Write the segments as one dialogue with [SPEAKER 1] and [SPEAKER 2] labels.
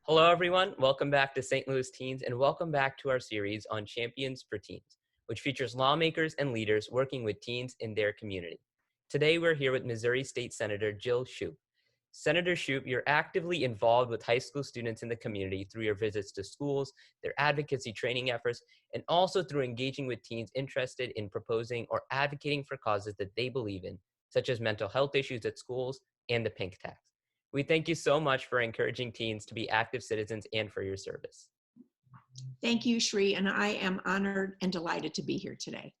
[SPEAKER 1] Hello, everyone. Welcome back to St. Louis Teens, and welcome back to our series on Champions for Teens, which features lawmakers and leaders working with teens in their community. Today, we're here with Missouri State Senator Jill Schupp. Senator Schupp, you're actively involved with high school students in the community through your visits to schools, their advocacy training efforts, and also through engaging with teens interested in proposing or advocating for causes that they believe in, such as mental health issues at schools and the pink tax. We thank you so much for encouraging teens to be active citizens and for your service.
[SPEAKER 2] Thank you, Shri, and I am honored and delighted to be here today.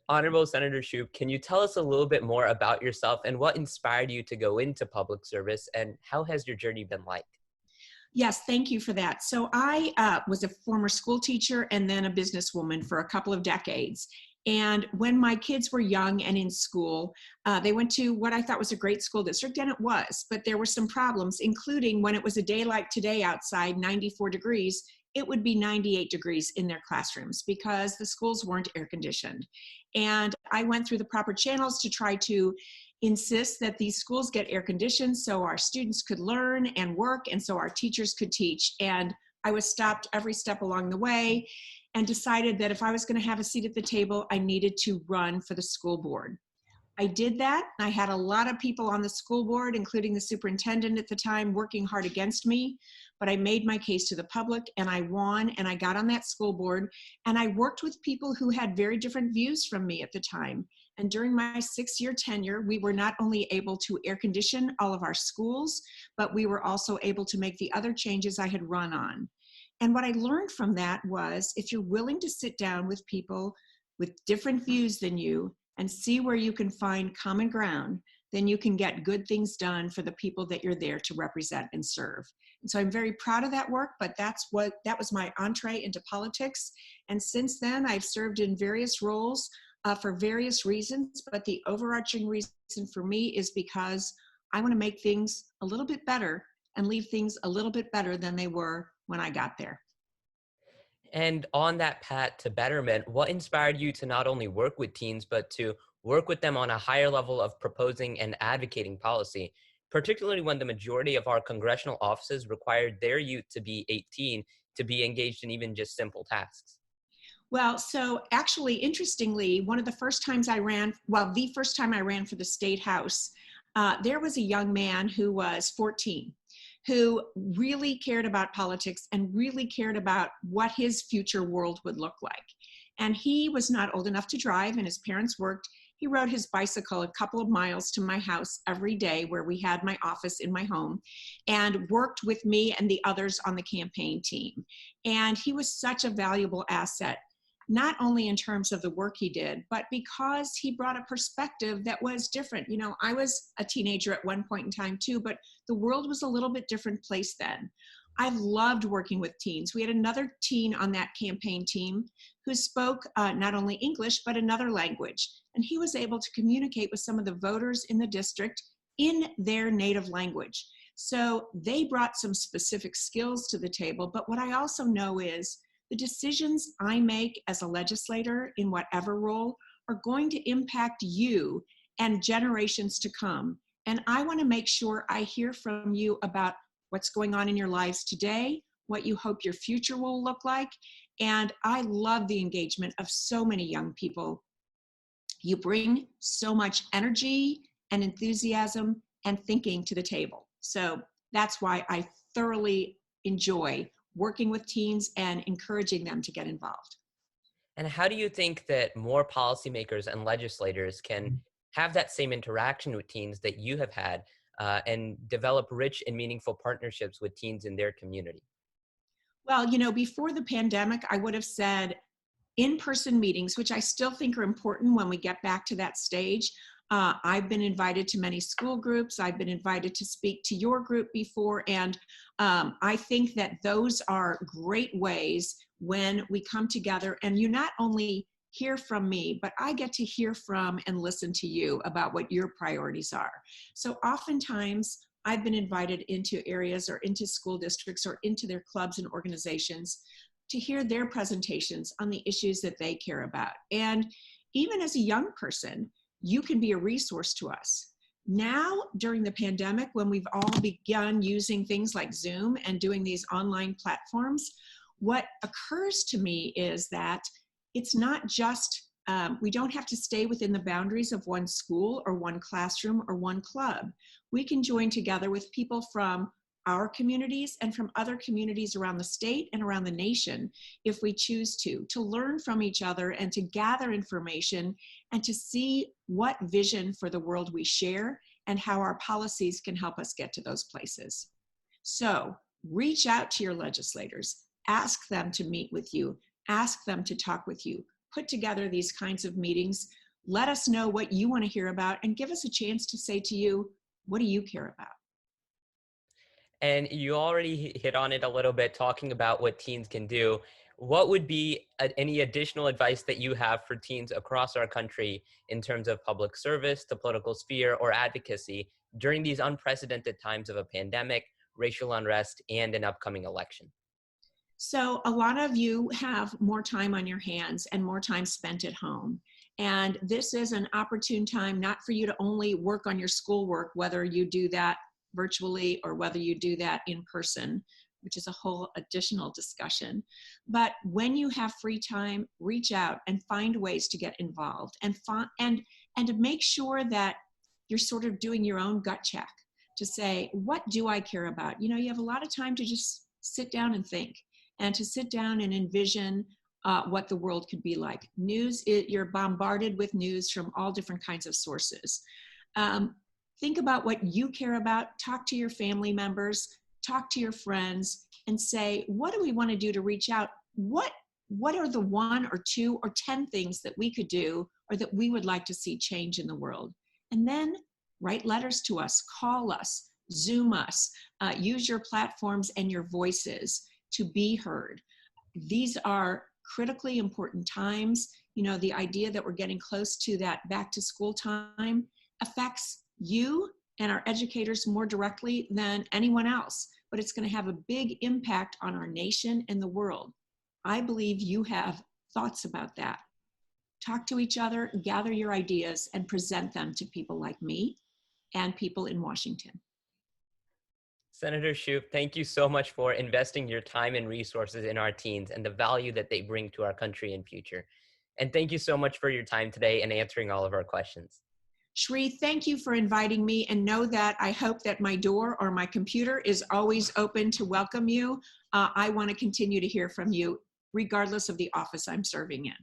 [SPEAKER 1] Honorable Senator Schupp, can you tell us a little bit more about yourself and what inspired you to go into public service, and how has your journey been like?
[SPEAKER 2] Yes, thank you for that. So I was a former school teacher and then a businesswoman for a couple of decades. And when my kids were young and in school, they went to what I thought was a great school district, and it was, but there were some problems, including when it was a day like today outside, 94 degrees, it would be 98 degrees in their classrooms because the schools weren't air conditioned. And I went through the proper channels to try to insist that these schools get air conditioned so our students could learn and work and so our teachers could teach. And I was stopped every step along the way and decided that if I was going to have a seat at the table, I needed to run for the school board. I did that. I had a lot of people on the school board, including the superintendent at the time, working hard against me, but I made my case to the public and I won, and I got on that school board, and I worked with people who had very different views from me at the time. And during my 6-year tenure, we were not only able to air condition all of our schools, but we were also able to make the other changes I had run on. And what I learned from that was, if you're willing to sit down with people with different views than you and see where you can find common ground, then you can get good things done for the people that you're there to represent and serve. And so I'm very proud of that work, but that was my entree into politics. And since then, I've served in various roles for various reasons, but the overarching reason for me is because I want to make things a little bit better and leave things a little bit better than they were when I got there.
[SPEAKER 1] And on that path to betterment, what inspired you to not only work with teens, but to work with them on a higher level of proposing and advocating policy, particularly when the majority of our congressional offices required their youth to be 18 to be engaged in even just simple tasks?
[SPEAKER 2] Well, so actually, interestingly, one of the first times I ran, well, the first time I ran for the state house, there was a young man who was 14 who really cared about politics and really cared about what his future world would look like. And he was not old enough to drive, and his parents worked. He rode his bicycle a couple of miles to my house every day, where we had my office in my home, and worked with me and the others on the campaign team. And he was such a valuable asset, not only in terms of the work he did, but because he brought a perspective that was different. You know, I was a teenager at one point in time too, but the world was a little bit different place then. I loved working with teens. We had another teen on that campaign team who spoke not only English, but another language. And he was able to communicate with some of the voters in the district in their native language. So they brought some specific skills to the table. But what I also know is the decisions I make as a legislator in whatever role are going to impact you and generations to come. And I want to make sure I hear from you about what's going on in your lives today, what you hope your future will look like. And I love the engagement of so many young people. You bring so much energy and enthusiasm and thinking to the table. So that's why I thoroughly enjoy working with teens and encouraging them to get involved.
[SPEAKER 1] And how do you think that more policymakers and legislators can have that same interaction with teens that you have had, and develop rich and meaningful partnerships with teens in their community?
[SPEAKER 2] Well, you know, before the pandemic, I would have said in-person meetings, which I still think are important when we get back to that stage. I've been invited to many school groups. I've been invited to speak to your group before. And I think that those are great ways when we come together and you not only hear from me, but I get to hear from and listen to you about what your priorities are. So oftentimes I've been invited into areas or into school districts or into their clubs and organizations to hear their presentations on the issues that they care about. And even as a young person, you can be a resource to us. Now, during the pandemic, when we've all begun using things like Zoom and doing these online platforms, what occurs to me is that it's not just, we don't have to stay within the boundaries of one school or one classroom or one club. We can join together with people from our communities and from other communities around the state and around the nation, if we choose to learn from each other and to gather information and to see what vision for the world we share and how our policies can help us get to those places. So reach out to your legislators, ask them to meet with you, ask them to talk with you, put together these kinds of meetings, let us know what you want to hear about, and give us a chance to say to you, what do you care about?
[SPEAKER 1] And you already hit on it a little bit, talking about what teens can do. What would be any additional advice that you have for teens across our country in terms of public service, the political sphere, or advocacy during these unprecedented times of a pandemic, racial unrest, and an upcoming election?
[SPEAKER 2] So a lot of you have more time on your hands and more time spent at home. And this is an opportune time not for you to only work on your schoolwork, whether you do that virtually or whether you do that in person, which is a whole additional discussion. But when you have free time, reach out and find ways to get involved and to make sure that you're sort of doing your own gut check to say, what do I care about? You know, you have a lot of time to just sit down and think and to sit down and envision what the world could be like. You're bombarded with news from all different kinds of sources. Think about what you care about, talk to your family members, talk to your friends, and say, what do we want to do to reach out? What are the 1 or 2 or 10 things that we could do or that we would like to see change in the world? And then write letters to us, call us, Zoom us, use your platforms and your voices to be heard. These are critically important times. You know, the idea that we're getting close to that back to school time affects you and our educators more directly than anyone else, but it's going to have a big impact on our nation and the world. I believe you have thoughts about that. Talk to each other, gather your ideas, and present them to people like me and people in Washington.
[SPEAKER 1] Senator Schupp, thank you so much for investing your time and resources in our teens and the value that they bring to our country and future. And thank you so much for your time today and answering all of our questions.
[SPEAKER 2] Shri, thank you for inviting me, and know that I hope that my door or my computer is always open to welcome you. I want to continue to hear from you regardless of the office I'm serving in.